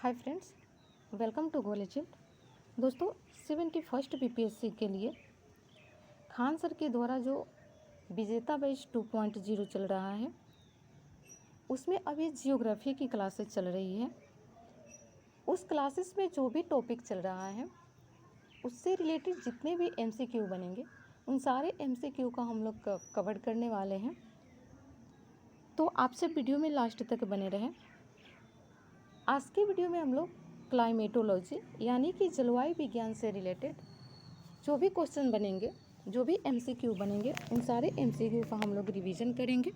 Hi friends, welcome to goal achieved. दोस्तों 71st BPSC के लिए खान सर के द्वारा जो विजेता बैच 2.0 चल रहा है उसमें अभी जियोग्राफी की क्लासेस चल रही है। उस क्लासेस में जो भी टॉपिक चल रहा है उससे रिलेटेड जितने भी एमसीक्यू बनेंगे उन सारे एमसीक्यू का हम लोग कवर करने वाले हैं। तो आपसे वीडियो में लास्ट तक बने रहें। आज की वीडियो में हम लोग क्लाइमेटोलॉजी यानी कि जलवायु विज्ञान से रिलेटेड जो भी क्वेश्चन बनेंगे, जो भी एमसीक्यू बनेंगे, उन सारे एमसीक्यू का हम लोग रिवीजन करेंगे।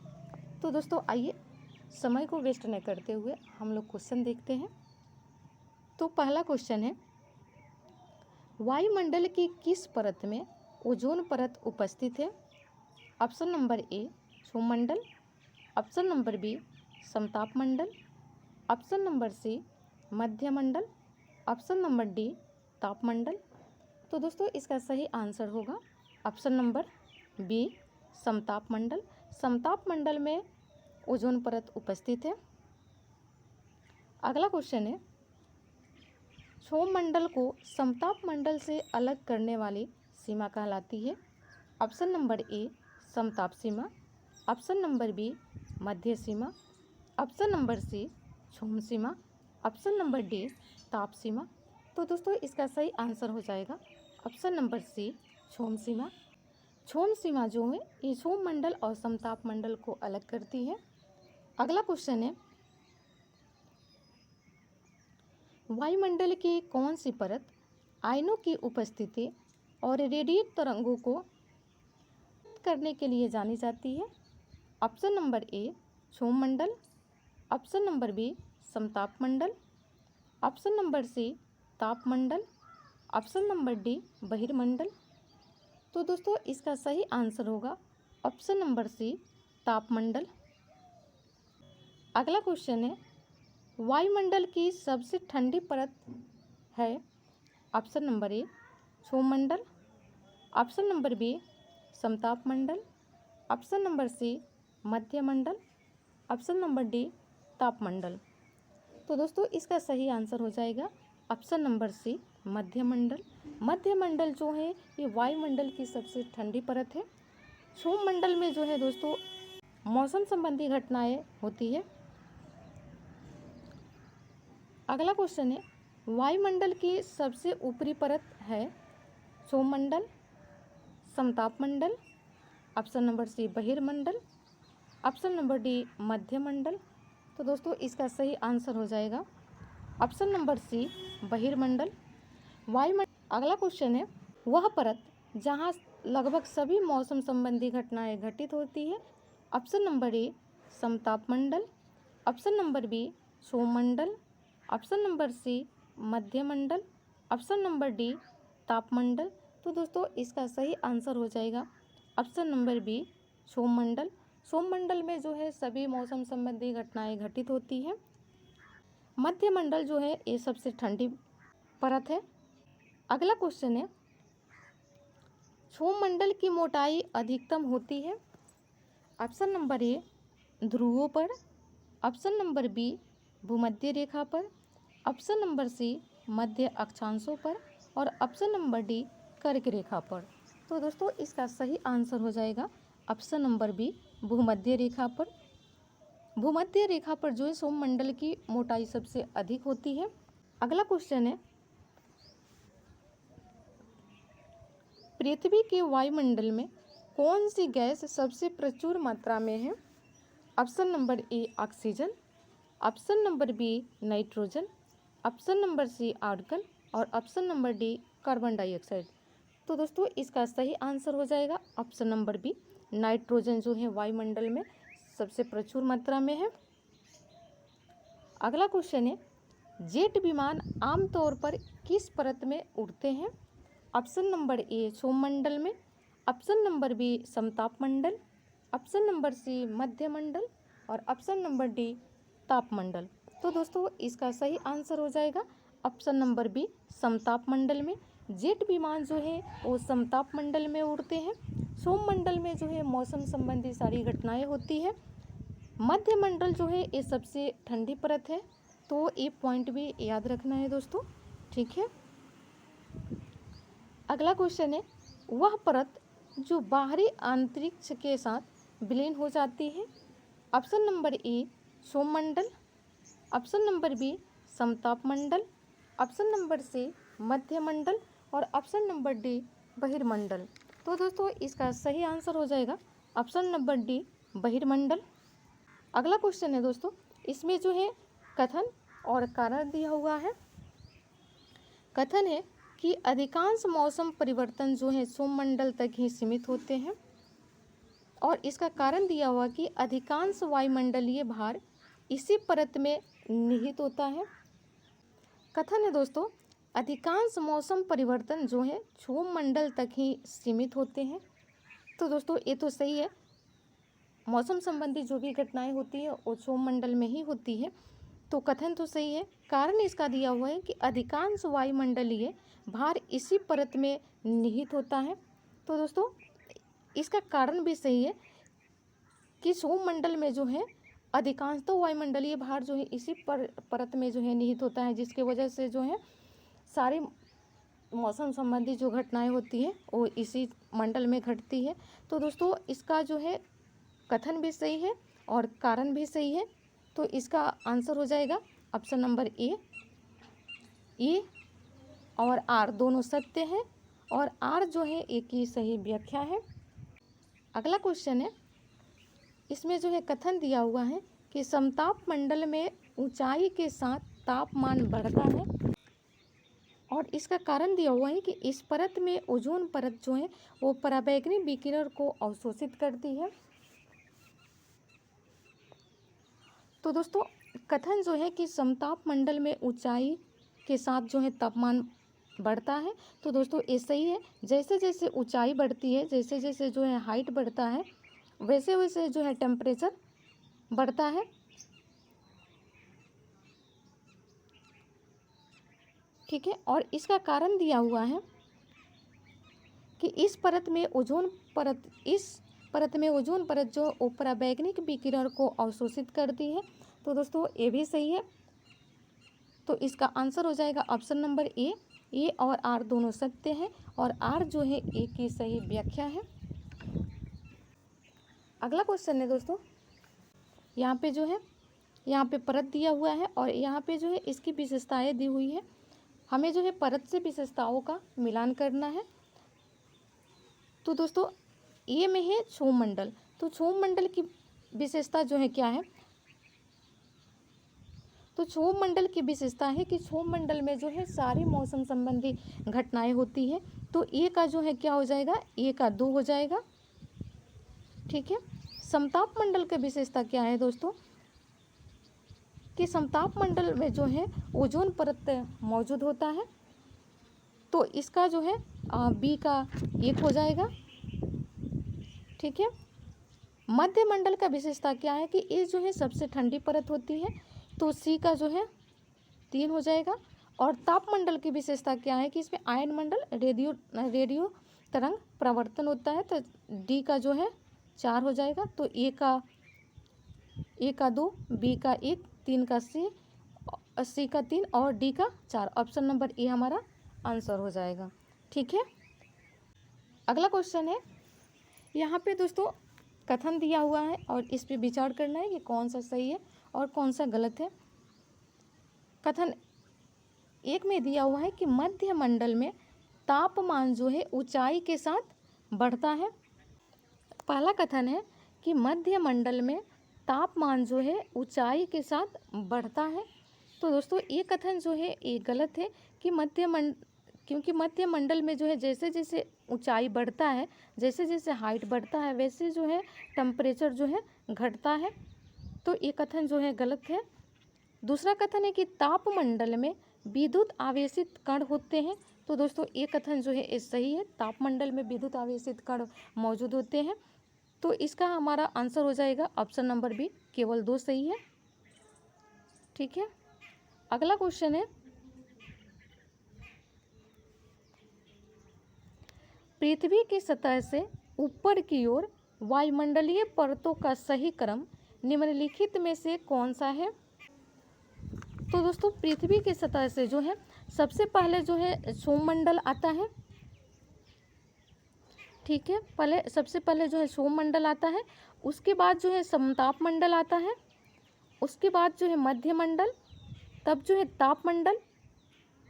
तो दोस्तों आइए समय को वेस्ट न करते हुए हम लोग क्वेश्चन देखते हैं। तो पहला क्वेश्चन है, वायुमंडल की किस परत में ओजोन परत उपस्थित है? ऑप्शन नंबर ए क्षोभमंडल, ऑप्शन नंबर बी समतापमंडल, ऑप्शन नंबर सी मध्यमंडल, ऑप्शन नंबर डी तापमंडल। तो दोस्तों इसका सही आंसर होगा ऑप्शन नंबर बी समतापमंडल। समतापमंडल में ओजोन परत उपस्थित है। अगला क्वेश्चन है, क्षोभमंडल को समतापमंडल से अलग करने वाली सीमा कहलाती है? ऑप्शन नंबर ए समताप सीमा, ऑप्शन नंबर बी मध्य सीमा, ऑप्शन नंबर सी क्षोभ सीमा, ऑप्शन नंबर डी ताप सीमा। तो दोस्तों इसका सही आंसर हो जाएगा ऑप्शन नंबर सी क्षोभ सीमा। क्षोभ सीमा जो है ये क्षोभ मंडल और समताप मंडल को अलग करती है। अगला क्वेश्चन है, वायुमंडल की कौन सी परत आयनों की उपस्थिति और रेडिएट तरंगों को करने के लिए जानी जाती है? ऑप्शन नंबर ए क्षोभ मंडल, ऑप्शन नंबर बी समताप मंडल, ऑप्शन नंबर सी तापमंडल, ऑप्शन नंबर डी बहिर्मंडल। तो दोस्तों इसका सही आंसर होगा ऑप्शन नंबर सी तापमंडल। अगला क्वेश्चन है, वायुमंडल की सबसे ठंडी परत है? ऑप्शन नंबर ए क्षोभमंडल, ऑप्शन नंबर बी समतापमंडल, ऑप्शन नंबर सी मध्यमंडल, ऑप्शन नंबर डी तापमंडल। तो दोस्तों इसका सही आंसर हो जाएगा ऑप्शन नंबर सी मध्यमंडल। मध्यमंडल जो है ये वायुमंडल की सबसे ठंडी परत है। क्षोभमंडल में जो है दोस्तों मौसम संबंधी घटनाएं होती है। अगला क्वेश्चन है, वायुमंडल की सबसे ऊपरी परत है? क्षोभमंडल, समतापमंडल, ऑप्शन नंबर सी बहिर्मंडल, ऑप्शन नंबर डी मध्यमंडल। तो दोस्तों इसका सही आंसर हो जाएगा ऑप्शन नंबर सी बहिर्मंडल। वायुमंडल। अगला क्वेश्चन है, वह परत जहां लगभग सभी मौसम संबंधी घटनाएं घटित होती है? ऑप्शन नंबर ए समतापमंडल, ऑप्शन नंबर बी क्षोभमंडल, ऑप्शन नंबर सी मध्यमंडल, ऑप्शन नंबर डी तापमंडल। तो दोस्तों इसका सही आंसर हो जाएगा ऑप्शन नंबर बी क्षोभमंडल। क्षोभमंडल में जो है सभी मौसम संबंधी घटनाएं घटित होती हैं। मध्यमंडल जो है ये सबसे ठंडी परत है। अगला क्वेश्चन है, क्षोभमंडल की मोटाई अधिकतम होती है? ऑप्शन नंबर ए ध्रुवों पर, ऑप्शन नंबर बी भूमध्य रेखा पर, ऑप्शन नंबर सी मध्य अक्षांशों पर और ऑप्शन नंबर डी कर्क रेखा पर। तो दोस्तों इसका सही आंसर हो जाएगा ऑप्शन नंबर बी भूमध्य रेखा पर। भूमध्य रेखा पर जो है क्षोभमंडल की मोटाई सबसे अधिक होती है। अगला क्वेश्चन है, पृथ्वी के वायुमंडल में कौन सी गैस सबसे प्रचुर मात्रा में है? Option number A oxygen, option number B nitrogen, option number C argon और option number D carbon dioxide. तो दोस्तों इसका सही आंसर हो जाएगा ऑप्शन नंबर बी नाइट्रोजन जो है वायुमंडल में सबसे प्रचुर मात्रा में है। अगला क्वेश्चन है, जेट विमान आमतौर पर किस परत में उड़ते हैं? ऑप्शन नंबर ए क्षोभमंडल में, ऑप्शन नंबर बी समतापमंडल, ऑप्शन नंबर सी मध्यमंडल और ऑप्शन नंबर डी तापमंडल। तो दोस्तों इसका सही आंसर हो जाएगा ऑप्शन नंबर बी समतापमंडल में। जेट विमान जो है वो समतापमंडल में उड़ते हैं। क्षोभमंडल में जो है मौसम संबंधी सारी घटनाएं होती है। मध्यमंडल जो है ये सबसे ठंडी परत है तो ये पॉइंट भी याद रखना है दोस्तों, ठीक है। अगला क्वेश्चन है, वह परत जो बाहरी अंतरिक्ष के साथ विलीन हो जाती है। ऑप्शन नंबर ए सोममंडल, ऑप्शन नंबर बी समताप मंडल, ऑप्शन नंबर सी मध्यमंडल और ऑप्शन नंबर डी बहिर्मंडल। तो दोस्तों इसका सही आंसर हो जाएगा ऑप्शन नंबर डी बहिर्मंडल। अगला क्वेश्चन है दोस्तों, इसमें जो है कथन और कारण दिया हुआ है। कथन है कि अधिकांश मौसम परिवर्तन जो है सोममंडल तक ही सीमित होते हैं, और इसका कारण दिया हुआ कि अधिकांश वायुमंडलीय भार इसी परत में निहित होता है। कथन है दोस्तों, अधिकांश मौसम परिवर्तन जो है सोममंडल तक ही सीमित होते हैं। तो दोस्तों ये तो सही है, मौसम संबंधी जो भी घटनाएं होती है वो सोममंडल में ही होती है, तो कथन तो सही है। कारण इसका दिया हुआ है कि अधिकांश वायुमंडलीय भार इसी परत में निहित होता है। तो दोस्तों इसका कारण भी सही है कि सोममंडल में जो है अधिकांश तो वायुमंडलीय भार जो है इसी परत में जो है निहित होता है, जिसके वजह से जो है सारी मौसम संबंधी जो घटनाएं होती है वो इसी मंडल में घटती है। तो दोस्तों इसका जो है कथन भी सही है और कारण भी सही है, तो इसका आंसर हो जाएगा ऑप्शन नंबर ए और आर दोनों सत्य हैं, और आर जो है ए की सही व्याख्या है। अगला क्वेश्चन है, इसमें जो है कथन दिया हुआ है कि समताप मंडल में ऊंचाई के साथ तापमान बढ़ता है, और इसका कारण दिया हुआ है कि इस परत में ओजोन परत जो है वो पराबैंगनी विकिरण को अवशोषित करती है। तो दोस्तों कथन जो है कि समताप मंडल में ऊंचाई के साथ जो है तापमान बढ़ता है, तो दोस्तों ये सही है। जैसे जैसे ऊंचाई बढ़ती है, जैसे जैसे जो है हाइट बढ़ता है, वैसे वैसे जो है टेम्परेचर बढ़ता है, ठीक है। और इसका कारण दिया हुआ है कि इस परत में ओजोन परत जो पराबैंगनी विकिरण को अवशोषित करती है। तो दोस्तों ये भी सही है, तो इसका आंसर हो जाएगा ऑप्शन नंबर ए और आर दोनों सत्य हैं, और आर जो है ए की सही व्याख्या है। अगला क्वेश्चन है दोस्तों, यहाँ पे जो है यहाँ पे परत दिया हुआ है और यहाँ पे जो है इसकी विशेषताएं दी हुई है। हमें जो है परत से विशेषताओं का मिलान करना है। तो दोस्तों ए में है सोममंडल, तो सोममंडल की विशेषता जो है क्या है, तो सोममंडल की विशेषता है कि सोममंडल में जो है सारी मौसम संबंधी घटनाएं होती है। तो ए का जो है क्या हो जाएगा, ए का 2 हो जाएगा, ठीक है। समताप मंडल की विशेषता क्या है दोस्तों, कि समताप मंडल में जो है ओजोन परत मौजूद होता है, तो इसका जो है बी का 1 हो जाएगा, ठीक है। मध्य मंडल का विशेषता क्या है कि ये जो है सबसे ठंडी परत होती है, तो सी का जो है 3 हो जाएगा। और तापमंडल की विशेषता क्या है कि इसमें आयन मंडल रेडियो तरंग प्रवर्तन होता है, तो डी का जो है 4 हो जाएगा। तो ए का 2, बी का 1, 3 का सी का 3 और डी का 4। ऑप्शन नंबर ए हमारा आंसर हो जाएगा, ठीक है। अगला क्वेश्चन है, यहाँ पे दोस्तों कथन दिया हुआ है और इस पे विचार करना है कि कौन सा सही है और कौन सा गलत है। कथन 1 में दिया हुआ है कि मध्य मंडल में तापमान जो है ऊंचाई के साथ बढ़ता है। पहला कथन है कि मध्य मंडल में तापमान जो है ऊंचाई के साथ बढ़ता है। तो दोस्तों ये कथन जो है ये गलत है कि क्योंकि मध्य मंडल में जो है जैसे जैसे ऊंचाई बढ़ता है, जैसे जैसे हाइट बढ़ता है, वैसे जो है टेम्परेचर जो है घटता है, तो ये कथन जो है गलत है। दूसरा कथन है कि तापमंडल में विद्युत आवेशित कण होते हैं। तो दोस्तों ये कथन जो है ये सही है, तापमंडल में विद्युत आवेशित कण मौजूद होते हैं, तो इसका हमारा आंसर हो जाएगा ऑप्शन नंबर बी, केवल 2 सही है, ठीक है। अगला क्वेश्चन है, पृथ्वी की सतह से ऊपर की ओर वायुमंडलीय परतों का सही क्रम निम्नलिखित में से कौन सा है। तो दोस्तों पृथ्वी की सतह से जो है सबसे पहले जो है सोममंडल आता है। ठीक है, सबसे पहले जो है सोममंडल आता है, उसके बाद जो है समताप मंडल आता है, उसके बाद जो है मध्य मंडल, तब जो है तापमंडल,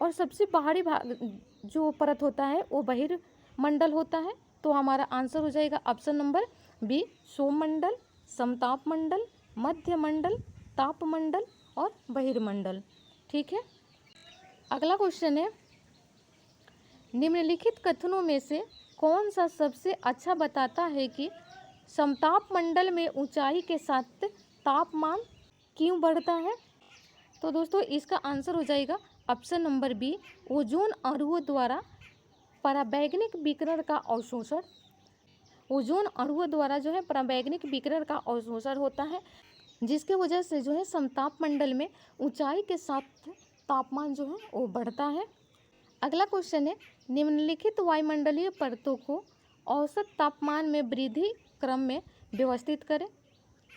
और सबसे बाहरी भाग जो परत होता है वो बहिर्मंडल होता है। तो हमारा आंसर हो जाएगा ऑप्शन नंबर बी, सोममंडल, समताप मंडल, मध्य मंडल, तापमंडल और बहिर्मंडल। ठीक है, अगला क्वेश्चन है, निम्नलिखित कथनों में से कौन सा सबसे अच्छा बताता है कि समताप मंडल में ऊंचाई के साथ तापमान क्यों बढ़ता है? तो दोस्तों इसका आंसर हो जाएगा ऑप्शन नंबर बी, ओजोन अणुओं द्वारा पराबैंगनिक विकिरण का अवशोषण। ओजोन अणुओं द्वारा जो है पराबैंगनिक विकिरण का अवशोषण होता है, जिसके वजह से जो है समताप मंडल में ऊंचाई के साथ तापमान जो है वो बढ़ता है। अगला क्वेश्चन है, निम्नलिखित वायुमंडलीय परतों को औसत तापमान में वृद्धि क्रम में व्यवस्थित करें,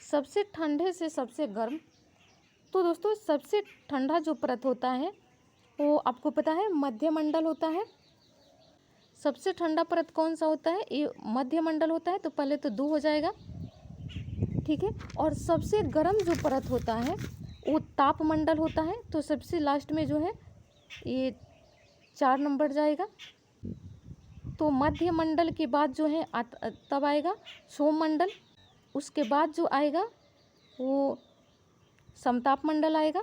सबसे ठंडे से सबसे गर्म। तो दोस्तों सबसे ठंडा जो परत होता है वो आपको पता है मध्य मंडल होता है। सबसे ठंडा परत कौन सा होता है? ये मध्य मंडल होता है, तो पहले तो 2 हो जाएगा। ठीक है, और सबसे गर्म जो परत होता है वो तापमंडल होता है, तो सबसे लास्ट में जो है ये 4 नंबर जाएगा। तो मध्य मंडल के बाद जो है तब आएगा सोममंडल, उसके बाद जो आएगा वो समताप मंडल आएगा,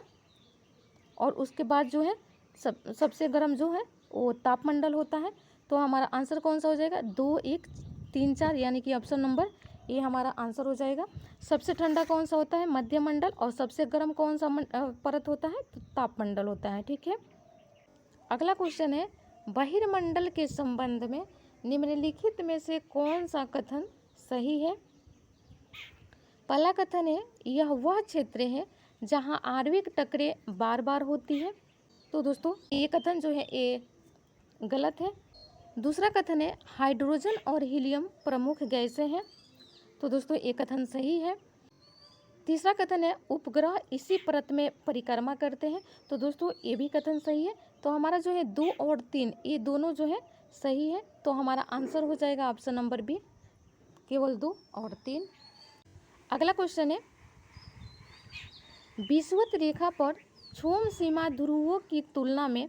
और उसके बाद जो है सबसे गर्म जो है वो तापमंडल होता है। तो हमारा आंसर कौन सा हो जाएगा? 2, 1, 3, 4, यानी कि ऑप्शन नंबर ये हमारा आंसर हो जाएगा। सबसे ठंडा कौन सा होता है? मध्य मंडल, और सबसे गर्म कौन सा परत होता है? तो तापमंडल होता है। ठीक है, अगला क्वेश्चन है, बहिर्मंडल के संबंध में निम्नलिखित में से कौन सा कथन सही है? पहला कथन है, यह वह क्षेत्र है जहां आणविक टकरें बार बार होती है। तो दोस्तों ये कथन जो है ये गलत है। दूसरा कथन है, हाइड्रोजन और हीलियम प्रमुख गैसें हैं। तो दोस्तों ये कथन सही है। तीसरा कथन है, उपग्रह इसी परत में परिक्रमा करते हैं। तो दोस्तों ये भी कथन सही है। तो हमारा जो है 2 और 3 ये दोनों जो है सही है। तो हमारा आंसर हो जाएगा ऑप्शन नंबर बी, केवल 2 और 3। अगला क्वेश्चन है, विषुवत रेखा पर क्षोभ सीमा ध्रुवों की तुलना में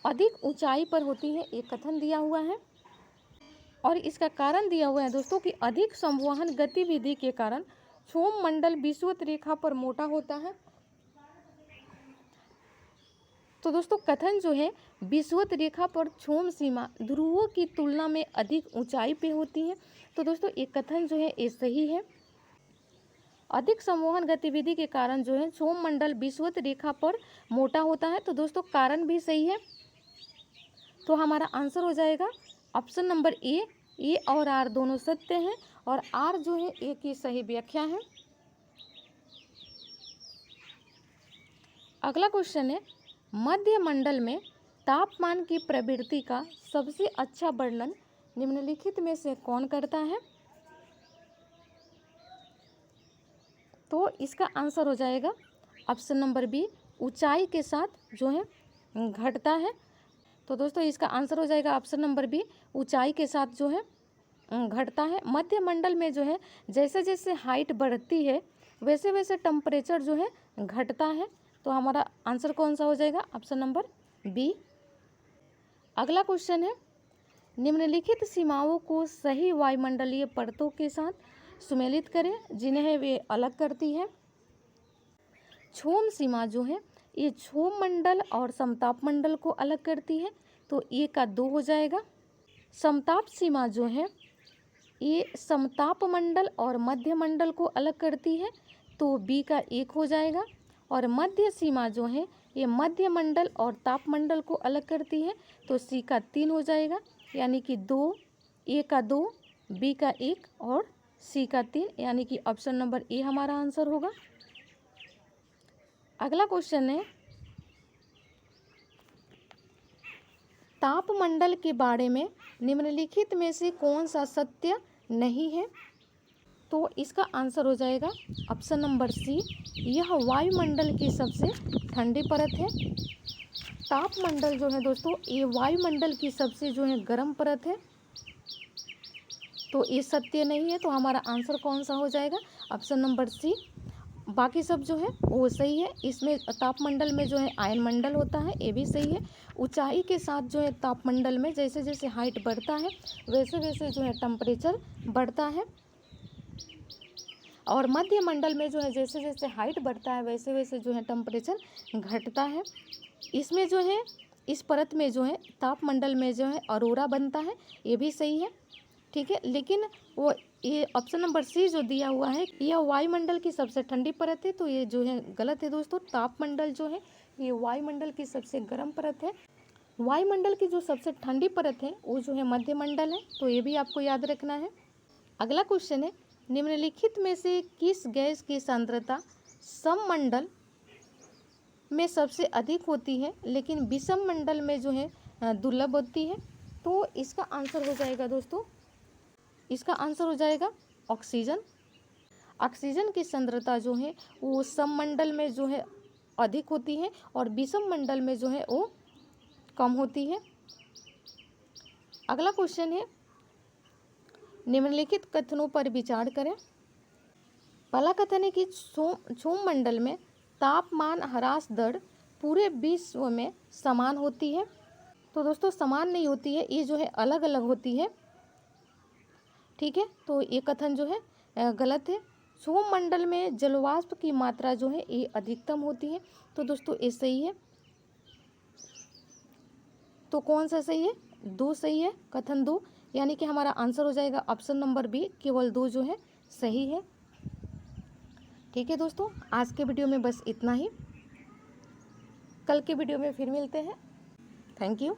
अधिक ऊंचाई पर होती है, एक कथन दिया हुआ है, और इसका कारण दिया हुआ है दोस्तों कि अधिक संवहन गतिविधि के कारण क्षोभ मंडल विषुवत रेखा पर मोटा होता है। तो दोस्तों कथन जो है विषुवत रेखा पर क्षोभ सीमा ध्रुवों की तुलना में अधिक ऊंचाई पे होती है। तो दोस्तों एक कथन जो है ये सही है। अधिक संवहन गतिविधि के कारण जो है क्षोभ मंडल विषुवत रेखा पर मोटा होता है। तो दोस्तों कारण भी सही है। तो हमारा आंसर हो जाएगा ऑप्शन नंबर ए और आर दोनों सत्य हैं, और आर जो है ए की सही व्याख्या है। अगला क्वेश्चन है, मध्य मंडल में तापमान की प्रवृत्ति का सबसे अच्छा वर्णन निम्नलिखित में से कौन करता है? तो इसका आंसर हो जाएगा ऑप्शन नंबर बी, ऊंचाई के साथ जो है घटता है। तो दोस्तों इसका आंसर हो जाएगा ऑप्शन नंबर बी, ऊंचाई के साथ जो है घटता है। मध्य मंडल में जो है जैसे जैसे हाइट बढ़ती है वैसे वैसे टेम्परेचर जो है घटता है। तो हमारा आंसर कौन सा हो जाएगा? Option number B. अगला क्वेश्चन है, निम्नलिखित सीमाओं को सही वायुमंडलीय परतों के साथ सुमेलित करें जिन्हें वे अलग करती है। क्षोभ सीमा जो है ये क्षोभ मंडल और समताप मंडल को अलग करती है, तो ए का 2 हो जाएगा। समताप सीमा जो है ये समताप मंडल और मध्य मंडल को अलग करती है, तो बी का 1 हो जाएगा। और मध्य सीमा जो है ये मध्य मंडल और तापमंडल को अलग करती है, तो सी का 3 हो जाएगा, यानी कि 2, ए का 2, बी का 1 और सी का 3, यानी कि ऑप्शन नंबर ए हमारा आंसर होगा। अगला क्वेश्चन है, तापमंडल के बारे में निम्नलिखित में से कौन सा सत्य नहीं है? तो इसका आंसर हो जाएगा ऑप्शन नंबर सी, यह वायुमंडल की सबसे ठंडी परत है। तापमंडल जो है दोस्तों, ये वायुमंडल की सबसे जो है गर्म परत है। तो ये सत्य नहीं है, तो हमारा आंसर कौन सा हो जाएगा, ऑप्शन नंबर सी। बाकी सब जो है वो सही है। इसमें तापमंडल में जो है आयनमंडल होता है, ये भी सही है। ऊंचाई के साथ जो है तापमंडल में जैसे जैसे हाइट बढ़ता है वैसे वैसे जो है टेम्परेचर बढ़ता है। और मध्य मंडल में जो है जैसे जैसे हाइट बढ़ता है वैसे वैसे जो है टेम्परेचर घटता है। इसमें जो है इस परत में जो है तापमंडल में जो है अरोरा बनता है, ये भी सही है। ठीक है, लेकिन वो ये ऑप्शन नंबर सी जो दिया हुआ है यह वायुमंडल की सबसे ठंडी परत है, तो ये जो है गलत है दोस्तों। तापमंडल जो है ये वायुमंडल की सबसे गर्म परत है। वायुमंडल की जो सबसे ठंडी परत है वो जो है मध्यमंडल है, तो ये भी आपको याद रखना है। अगला क्वेश्चन है, निम्नलिखित में से किस गैस की सांद्रता सममंडल में सबसे अधिक होती है लेकिन विषम मंडल में जो है दुर्लभ होती है। तो इसका आंसर हो जाएगा दोस्तों, इसका आंसर हो जाएगा ऑक्सीजन। ऑक्सीजन की सांद्रता जो है वो सममंडल में जो है अधिक होती है और विषम मंडल में जो है वो कम होती है। अगला क्वेश्चन है, निम्नलिखित कथनों पर विचार करें। पहला कथन है कि क्षोभ मंडल में तापमान ह्रास दर पूरे विश्व में समान होती है। तो दोस्तों समान नहीं होती है, ये जो है अलग अलग होती है। ठीक है, तो ये कथन जो है गलत है। क्षोभ मंडल में जलवाष्प की मात्रा जो है ये अधिकतम होती है, तो दोस्तों ये सही है। तो कौन सा सही है, दो सही है, कथन दो, यानी कि हमारा आंसर हो जाएगा ऑप्शन नंबर बी, केवल दो जो है सही है। ठीक है दोस्तों, आज के वीडियो में बस इतना ही। कल के वीडियो में फिर मिलते हैं। Thank you.